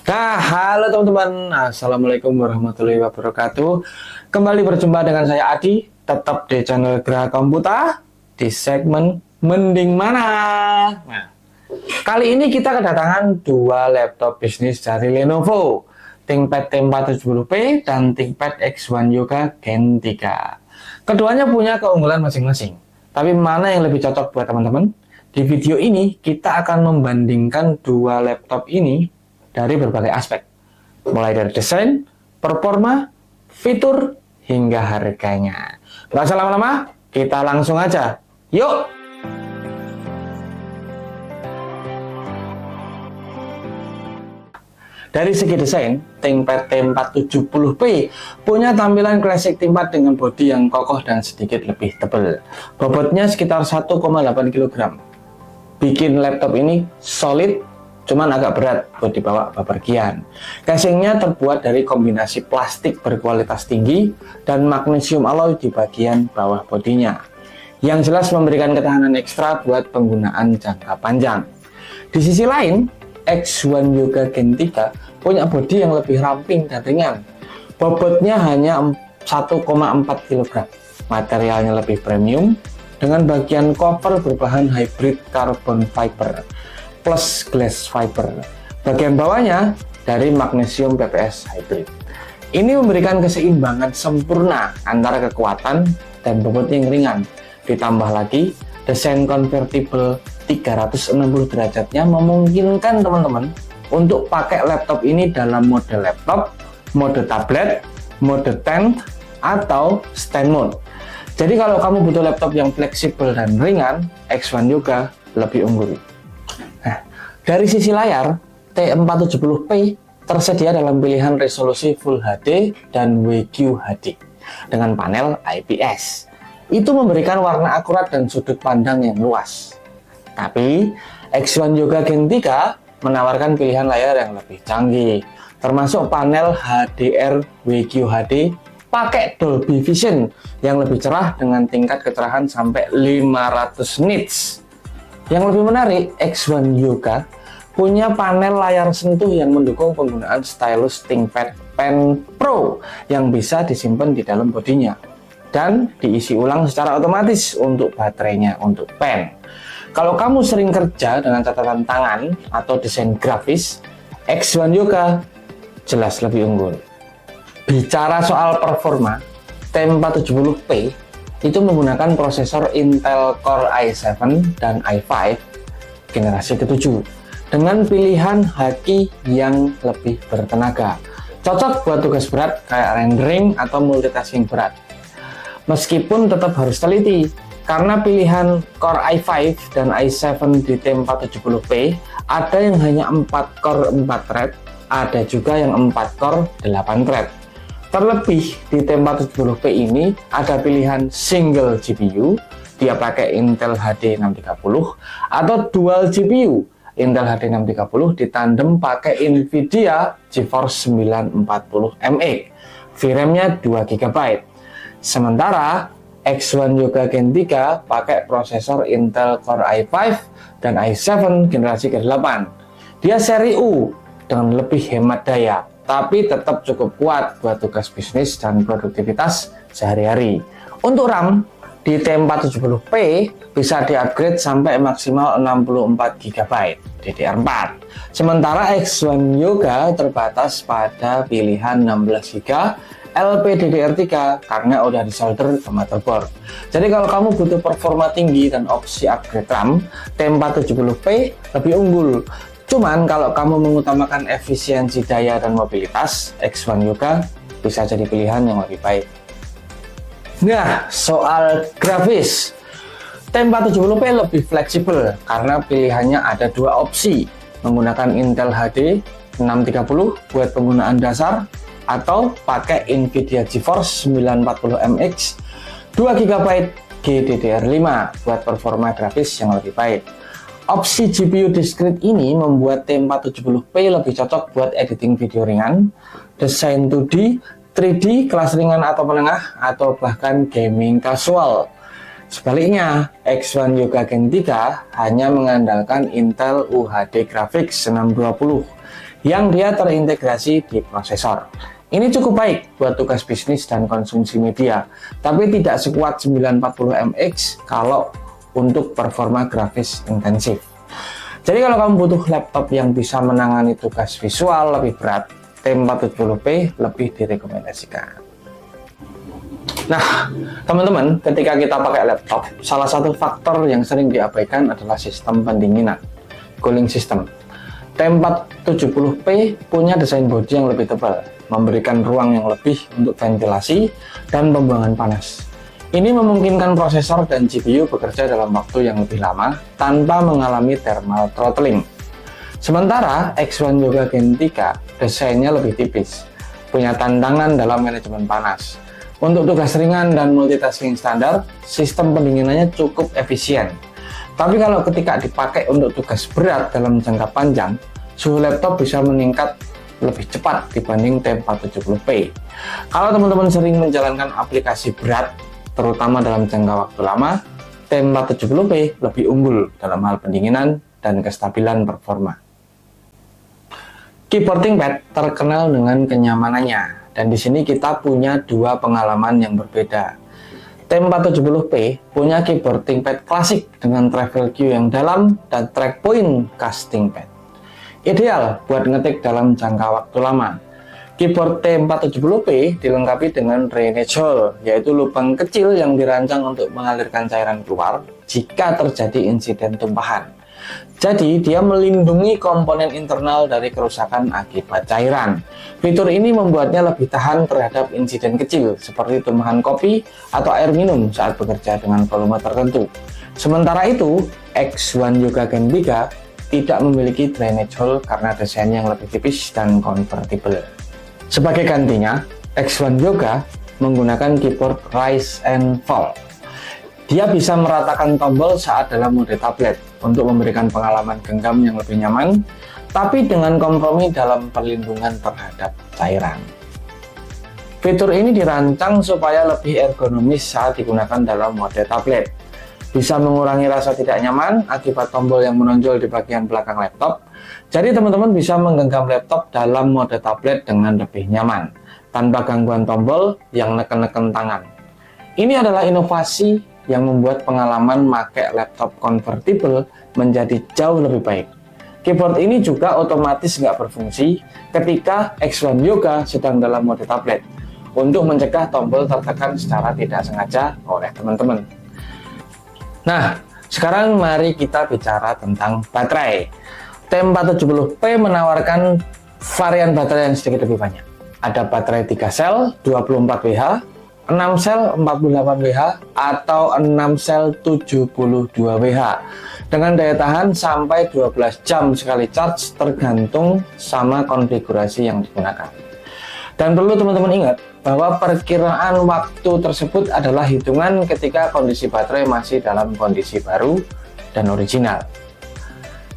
Nah, halo teman-teman. Assalamualaikum warahmatullahi wabarakatuh. Kembali berjumpa dengan saya Adi, tetap di channel Geraha Komputa di segmen Mending Mana. Nah, kali ini kita kedatangan dua laptop bisnis dari Lenovo, ThinkPad T470p dan ThinkPad X1 Yoga Gen 3. Keduanya punya keunggulan masing-masing. Tapi mana yang lebih cocok buat teman-teman? Di video ini kita akan membandingkan dua laptop ini dari berbagai aspek, mulai dari desain, performa, fitur, hingga harganya. Nggak usah lama-lama, kita langsung aja. Yuk! Dari segi desain, ThinkPad T470p punya tampilan klasik ThinkPad dengan bodi yang kokoh dan sedikit lebih tebal. Bobotnya sekitar 1,8 kg. Bikin laptop ini solid, cuman agak berat buat dibawa bepergian. Casingnya terbuat dari kombinasi plastik berkualitas tinggi dan magnesium alloy di bagian bawah bodinya, yang jelas memberikan ketahanan ekstra buat penggunaan jangka panjang. Di sisi lain, X1 Yoga Gen 3 punya bodi yang lebih ramping dan ringan. Bobotnya hanya 1,4 kg. Materialnya lebih premium dengan bagian cover berbahan hybrid carbon fiber plus glass fiber. Bagian bawahnya dari magnesium PPS hybrid. Ini memberikan keseimbangan sempurna antara kekuatan dan bobot yang ringan. Ditambah lagi, desain convertible 360 derajatnya memungkinkan teman-teman untuk pakai laptop ini dalam mode laptop, mode tablet, mode tent, atau stand mode. Jadi kalau kamu butuh laptop yang fleksibel dan ringan, X1 Yoga lebih unggul. Nah, dari sisi layar, T470p tersedia dalam pilihan resolusi Full HD dan WQHD dengan panel IPS. Itu memberikan warna akurat dan sudut pandang yang luas. Tapi, X1 Yoga Gen 3 menawarkan pilihan layar yang lebih canggih, termasuk panel HDR WQHD pakai Dolby Vision yang lebih cerah dengan tingkat kecerahan sampai 500 nits. Yang lebih menarik, X1 Yoga punya panel layar sentuh yang mendukung penggunaan stylus ThinkPad Pen Pro yang bisa disimpan di dalam bodinya dan diisi ulang secara otomatis untuk baterainya untuk pen. Kalau kamu sering kerja dengan catatan tangan atau desain grafis, X1 Yoga jelas lebih unggul. Bicara soal performa, T470p itu menggunakan prosesor Intel Core i7 dan i5 generasi ke-7 dengan pilihan haki yang lebih bertenaga. Cocok buat tugas berat kayak rendering atau multitasking berat. Meskipun tetap harus teliti, karena pilihan Core i5 dan i7 di T470p ada yang hanya 4 core 4 thread, ada juga yang 4 core 8 thread. Terlebih di T470p ini ada pilihan single GPU, dia pakai Intel HD 630, atau dual GPU, Intel HD 630 ditandem pakai Nvidia GeForce 940MX, VRAM-nya 2 GB. Sementara X1 Yoga Gen 3 pakai prosesor Intel Core i5 dan i7 generasi ke-8. Dia seri U dengan lebih hemat daya, tapi tetap cukup kuat buat tugas bisnis dan produktivitas sehari-hari. Untuk RAM, di T470p bisa di-upgrade sampai maksimal 64 GB DDR4. Sementara X1 Yoga terbatas pada pilihan 16 GB LPDDR3 karena udah disolder ke motherboard. Jadi kalau kamu butuh performa tinggi dan opsi upgrade RAM, T470p lebih unggul. Cuman kalau kamu mengutamakan efisiensi daya dan mobilitas, X1 Yoga bisa jadi pilihan yang lebih baik. Nah, soal grafis, T470p lebih fleksibel karena pilihannya ada dua opsi, menggunakan Intel HD 630 buat penggunaan dasar atau pakai Nvidia GeForce 940MX 2 GB GDDR5 buat performa grafis yang lebih baik. Opsi GPU discrete ini membuat T470p lebih cocok buat editing video ringan, desain 2D, 3D kelas ringan atau menengah, atau bahkan gaming casual. Sebaliknya, X1 Yoga Gen 3 hanya mengandalkan Intel UHD Graphics 620 yang dia terintegrasi di prosesor. Ini cukup baik buat tugas bisnis dan konsumsi media, tapi tidak sekuat 940MX kalau untuk performa grafis intensif. Jadi kalau kamu butuh laptop yang bisa menangani tugas visual lebih berat, T470P lebih direkomendasikan. Nah, teman-teman, ketika kita pakai laptop, salah satu faktor yang sering diabaikan adalah sistem pendinginan, cooling system. T470P punya desain bodi yang lebih tebal, memberikan ruang yang lebih untuk ventilasi dan pembuangan panas. Ini memungkinkan prosesor dan GPU bekerja dalam waktu yang lebih lama tanpa mengalami thermal throttling. Sementara X1 Yoga Gen 3 desainnya lebih tipis, punya tantangan dalam manajemen panas. Untuk tugas ringan dan multitasking standar, sistem pendinginannya cukup efisien. Tapi kalau ketika dipakai untuk tugas berat dalam jangka panjang, suhu laptop bisa meningkat lebih cepat dibanding T470P. Kalau teman-teman sering menjalankan aplikasi berat, terutama dalam jangka waktu lama, T470P lebih unggul dalam hal pendinginan dan kestabilan performa. Keyboard ThinkPad terkenal dengan kenyamanannya, dan di sini kita punya dua pengalaman yang berbeda. T470P punya keyboard ThinkPad klasik dengan travel queue yang dalam dan track point khas ThinkPad. Ideal buat ngetik dalam jangka waktu lama. Keyboard T470P dilengkapi dengan drainage hole, yaitu lubang kecil yang dirancang untuk mengalirkan cairan keluar jika terjadi insiden tumpahan. Jadi dia melindungi komponen internal dari kerusakan akibat cairan. Fitur ini membuatnya lebih tahan terhadap insiden kecil seperti tumpahan kopi atau air minum saat bekerja dengan volume tertentu. Sementara itu, X1 Yoga Gen 3 tidak memiliki drainage hole karena desainnya yang lebih tipis dan convertible. Sebagai gantinya, X1 Yoga menggunakan keyboard Rise and Fall. Dia bisa meratakan tombol saat dalam mode tablet untuk memberikan pengalaman genggam yang lebih nyaman, tapi dengan kompromi dalam perlindungan terhadap cairan. Fitur ini dirancang supaya lebih ergonomis saat digunakan dalam mode tablet. Bisa mengurangi rasa tidak nyaman akibat tombol yang menonjol di bagian belakang laptop. Jadi teman-teman bisa menggenggam laptop dalam mode tablet dengan lebih nyaman, tanpa gangguan tombol yang neken-neken tangan. Ini adalah inovasi yang membuat pengalaman pakai laptop convertible menjadi jauh lebih baik. Keyboard ini juga otomatis nggak berfungsi ketika X1 Yoga sedang dalam mode tablet untuk mencegah tombol tertekan secara tidak sengaja oleh teman-teman. Nah, sekarang mari kita bicara tentang baterai. T470P menawarkan varian baterai yang sedikit lebih banyak. Ada baterai 3 sel 24Wh, 6 sel 48Wh, atau 6 sel 72Wh dengan daya tahan sampai 12 jam sekali charge tergantung sama konfigurasi yang digunakan. Dan perlu teman-teman ingat bahwa perkiraan waktu tersebut adalah hitungan ketika kondisi baterai masih dalam kondisi baru dan original.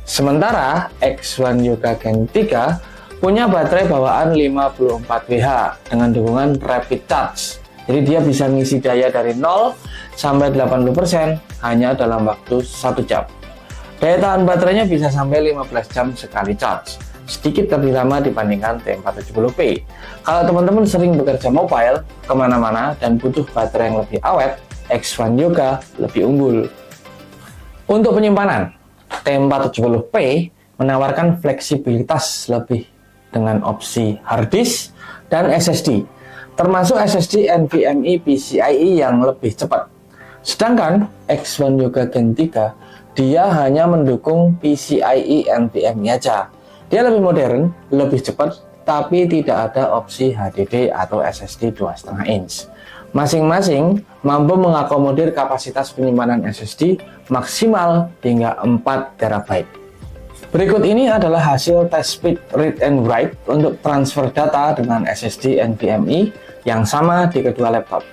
Sementara X1 Yoga Gen 3 punya baterai bawaan 54Wh dengan dukungan rapid charge. Jadi dia bisa ngisi daya dari 0 sampai 80% hanya dalam waktu 1 jam. Daya tahan baterainya bisa sampai 15 jam sekali charge, sedikit lebih lama dibandingkan T470P. Kalau teman-teman sering bekerja mobile, kemana-mana, dan butuh baterai yang lebih awet, X1 Yoga lebih unggul. Untuk penyimpanan, T470P menawarkan fleksibilitas lebih dengan opsi hard disk dan SSD, termasuk SSD NVMe PCIe yang lebih cepat. Sedangkan X1 Yoga Gen 3 dia hanya mendukung PCIe NVMe aja. Dia lebih modern, lebih cepat, tapi tidak ada opsi HDD atau SSD 2,5 inch. Masing-masing mampu mengakomodir kapasitas penyimpanan SSD maksimal hingga 4 TB. Berikut ini adalah hasil test speed read and write untuk transfer data dengan SSD NVMe yang sama di kedua laptop.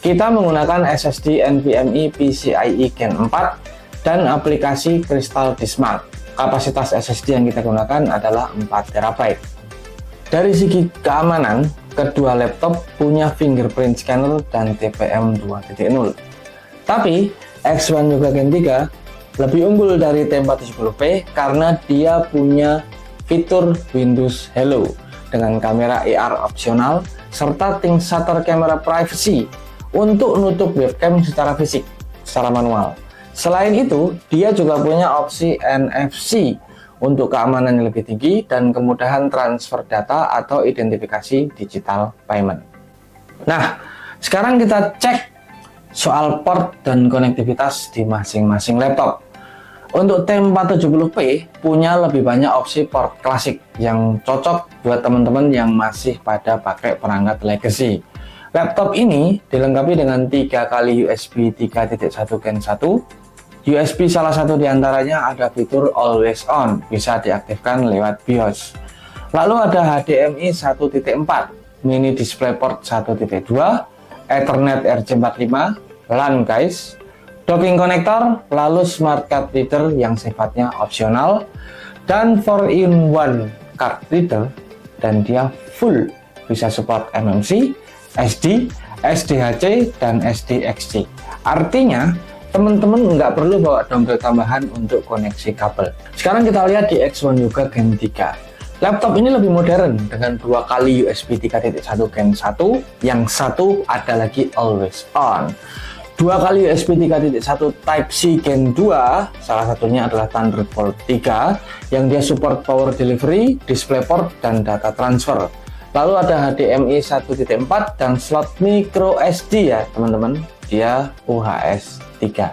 Kita menggunakan SSD NVMe PCIe Gen 4 dan aplikasi Crystal Smart. Kapasitas SSD yang kita gunakan adalah 4 TB. Dari segi keamanan, kedua laptop punya fingerprint scanner dan TPM 2.0. Tapi X1 Yoga Gen 3 lebih unggul dari T470P karena dia punya fitur Windows Hello dengan kamera AR opsional serta think shutter camera privacy untuk nutup webcam secara fisik, secara manual. Selain itu, dia juga punya opsi NFC untuk keamanan yang lebih tinggi dan kemudahan transfer data atau identifikasi digital payment. Nah, sekarang kita cek soal port dan konektivitas di masing-masing laptop. Untuk T470P punya lebih banyak opsi port klasik yang cocok buat teman-teman yang masih pada pakai perangkat legacy. Laptop ini dilengkapi dengan 3 kali USB 3.1 Gen 1. USB salah satu diantaranya ada fitur Always On, bisa diaktifkan lewat BIOS. Lalu ada HDMI 1.4, mini DisplayPort 1.2, Ethernet RJ45, LAN guys, docking konektor, lalu smart card reader yang sifatnya opsional, dan 4-in-1 card reader, dan dia full bisa support MMC, SD, SDHC, dan SDXC. Artinya, teman-teman nggak perlu bawa dongle tambahan untuk koneksi kabel. Sekarang kita lihat di X1 Yoga Gen 3. Laptop ini lebih modern dengan 2 kali USB 3.1 Gen 1, yang satu ada lagi Always On. 2 kali USB 3.1 Type-C Gen 2, salah satunya adalah Thunderbolt 3, yang dia support power delivery, DisplayPort, dan data transfer. Lalu ada HDMI 1.4 dan slot micro SD ya teman-teman, dia UHS 3.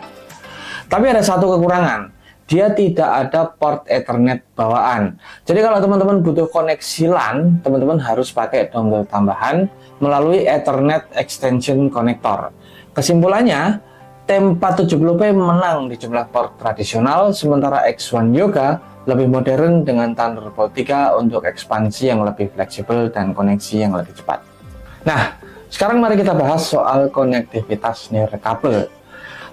Tapi ada satu kekurangan, dia tidak ada port Ethernet bawaan. Jadi kalau teman-teman butuh koneksi LAN, teman-teman harus pakai dongle tambahan melalui Ethernet extension connector. Kesimpulannya, T470P menang di jumlah port tradisional, sementara X1 Yoga lebih modern dengan Thunderbolt 3 untuk ekspansi yang lebih fleksibel dan koneksi yang lebih cepat. Nah, sekarang mari kita bahas soal konektivitas nirkabel.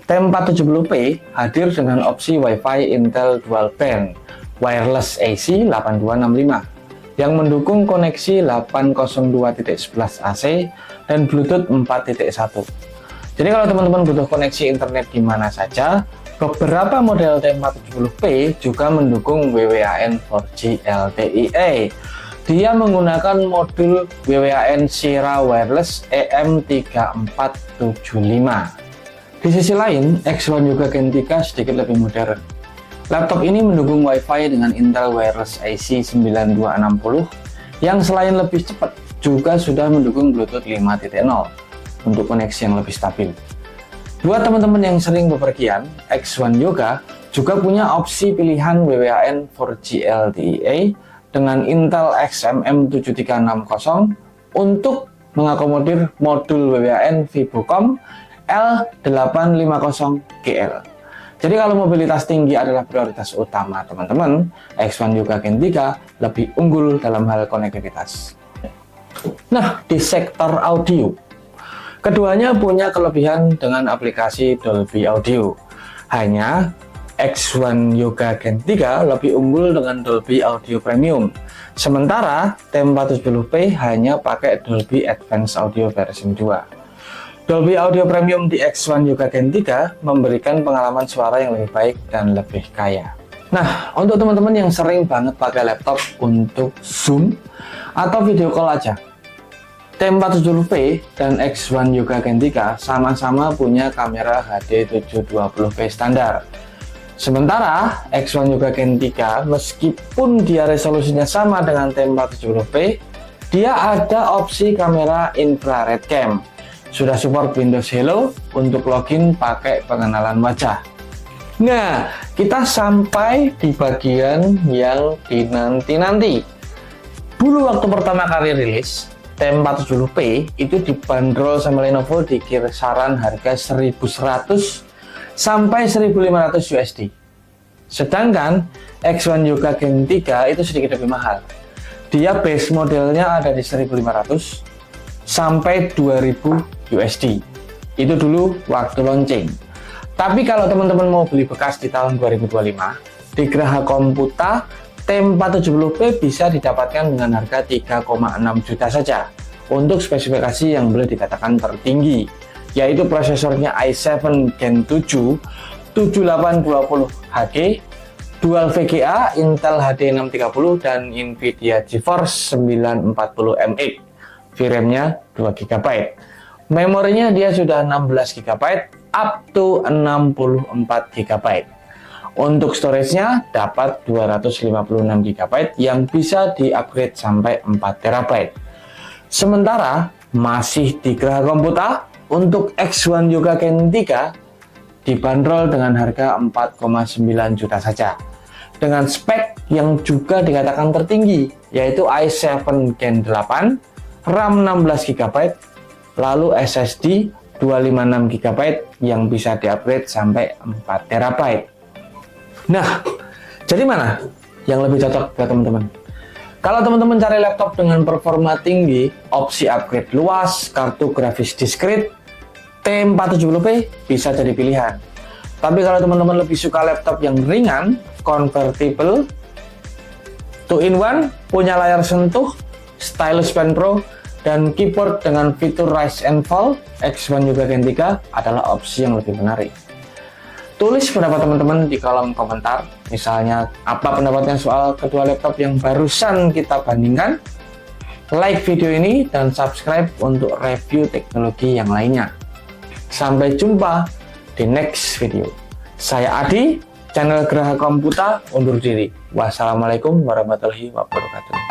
T470P hadir dengan opsi Wi-Fi Intel Dual Band Wireless AC 8265 yang mendukung koneksi 802.11 AC dan Bluetooth 4.1. Jadi kalau teman-teman butuh koneksi internet di mana saja, beberapa model T470P juga mendukung WWAN 4G LTE. Dia menggunakan modul WWAN Sierra Wireless EM3475. Di sisi lain, X1 Yoga Gen 3 sedikit lebih modern. Laptop ini mendukung Wi-Fi dengan Intel Wireless AC 9260 yang selain lebih cepat, juga sudah mendukung Bluetooth 5.0 untuk koneksi yang lebih stabil. Buat teman-teman yang sering bepergian, X1 Yoga juga punya opsi pilihan WWAN 4G LTE dengan Intel XMM 7360 untuk mengakomodir modul WWAN Vibocom L850GL. Jadi kalau mobilitas tinggi adalah prioritas utama teman-teman, X1 Yoga Gen 3 lebih unggul dalam hal konektivitas. Nah, di sektor audio, keduanya punya kelebihan dengan aplikasi Dolby Audio. Hanya X1 Yoga Gen 3 lebih unggul dengan Dolby Audio Premium. Sementara T470P hanya pakai Dolby Advanced Audio versi 2. Dolby Audio Premium di X1 Yoga Gen 3 memberikan pengalaman suara yang lebih baik dan lebih kaya. Nah, untuk teman-teman yang sering banget pakai laptop untuk Zoom atau video call aja, T470P dan X1 Yoga Gen 3 sama-sama punya kamera HD 720p standar. Sementara X1 Yoga Gen 3 meskipun dia resolusinya sama dengan T470P, dia ada opsi kamera infrared cam. Sudah support Windows Hello untuk login pakai pengenalan wajah. Nah, kita sampai di bagian yang dinanti-nanti. Dulu waktu pertama kali rilis, T470P itu dibanderol sama Lenovo di kisaran harga 1.100 sampai 1.500 USD. Sedangkan X1 Yoga Gen 3 itu sedikit lebih mahal. Dia base modelnya ada di 1.500 sampai 2.000 USD. Itu dulu waktu launching. Tapi kalau teman-teman mau beli bekas di tahun 2025, di Graha Komputa, T470P bisa didapatkan dengan harga 3,6 juta saja untuk spesifikasi yang boleh dikatakan tertinggi, yaitu prosesornya i7 Gen 7 7820HG, Dual VGA, Intel HD 630 dan Nvidia GeForce 940MX. VRAM-nya 2 GB. Memorinya dia sudah 16 GB up to 64 GB. Untuk storage-nya dapat 256 GB yang bisa di-upgrade sampai 4 TB. Sementara masih di Graha Komputa, untuk X1 Yoga Gen 3 dibanderol dengan harga 4,9 juta saja. Dengan spek yang juga dikatakan tertinggi, yaitu i7 Gen 8, RAM 16 GB, lalu SSD 256 GB yang bisa di-upgrade sampai 4 TB. Nah, jadi mana yang lebih cocok buat teman-teman? Kalau teman-teman cari laptop dengan performa tinggi, opsi upgrade luas, kartu grafis discrete, T470p bisa jadi pilihan. Tapi kalau teman-teman lebih suka laptop yang ringan, convertible, 2-in-1, punya layar sentuh, stylus pen pro, dan keyboard dengan fitur rise and fall, X1 Yoga Gen 3 adalah opsi yang lebih menarik. Tulis pendapat teman-teman di kolom komentar, misalnya apa pendapatnya soal kedua laptop yang barusan kita bandingkan. Like video ini dan subscribe untuk review teknologi yang lainnya. Sampai jumpa di next video. Saya Adi, channel Graha Komputa undur diri. Wassalamualaikum warahmatullahi wabarakatuh.